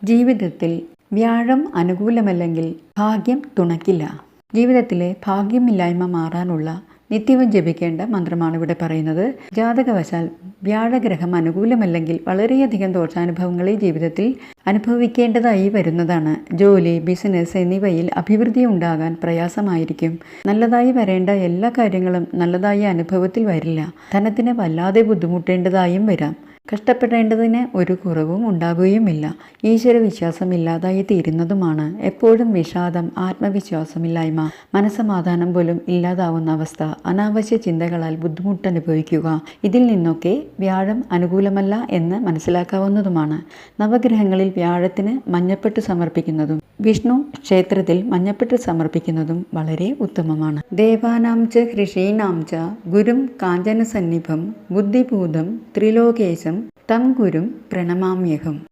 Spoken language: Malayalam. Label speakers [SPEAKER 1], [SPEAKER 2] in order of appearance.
[SPEAKER 1] ജീവിതത്തിൽ വ്യാഴം അനുകൂലമല്ലെങ്കിൽ ഭാഗ്യം തുണയ്ക്കില്ല. ജീവിതത്തിലെ ഭാഗ്യമില്ലായ്മ മാറാനുള്ള നിത്യവും ജപിക്കേണ്ട മന്ത്രമാണ് ഇവിടെ പറയുന്നത്. ജാതകവശാൽ വ്യാഴഗ്രഹം അനുകൂലമല്ലെങ്കിൽ വളരെയധികം ദോഷാനുഭവങ്ങളെ ജീവിതത്തിൽ അനുഭവിക്കേണ്ടതായി വരുന്നതാണ്. ജോലി, ബിസിനസ് എന്നിവയിൽ അഭിവൃദ്ധി ഉണ്ടാകാൻ പ്രയാസമായിരിക്കും. നല്ലതായി വരേണ്ട എല്ലാ കാര്യങ്ങളും നല്ലതായ അനുഭവത്തിൽ വരില്ല. ധനത്തിന് വല്ലാതെ ബുദ്ധിമുട്ടേണ്ടതായും വരാം. കഷ്ടപ്പെടേണ്ടതിന് ഒരു കുറവും ഉണ്ടാകുകയുമില്ല. ഈശ്വരവിശ്വാസം ഇല്ലാതായി തീരുന്നതുമാണ്. എപ്പോഴും വിഷാദം, ആത്മവിശ്വാസമില്ലായ്മ, മനസ്സമാധാനം പോലും ഇല്ലാതാവുന്ന അവസ്ഥ, അനാവശ്യ ചിന്തകളാൽ ബുദ്ധിമുട്ടനുഭവിക്കുക, ഇതിൽ നിന്നൊക്കെ വ്യാഴം അനുകൂലമല്ല എന്ന് മനസ്സിലാക്കാവുന്നതുമാണ്. നവഗ്രഹങ്ങളിൽ വ്യാഴത്തിന് മഞ്ഞപ്പെട്ട് സമർപ്പിക്കുന്നതും വിഷ്ണു ക്ഷേത്രത്തിൽ മഞ്ഞപ്പെട്ട് സമർപ്പിക്കുന്നതും വളരെ ഉത്തമമാണ്. ദേവാനാം ച ഋഷീണാം ച ഗുരും കാഞ്ചനസന്നിഭം ബുദ്ധിഭൂതം ത്രിലോകേശം തം ഗുരും പ്രണമാമ്യഹം.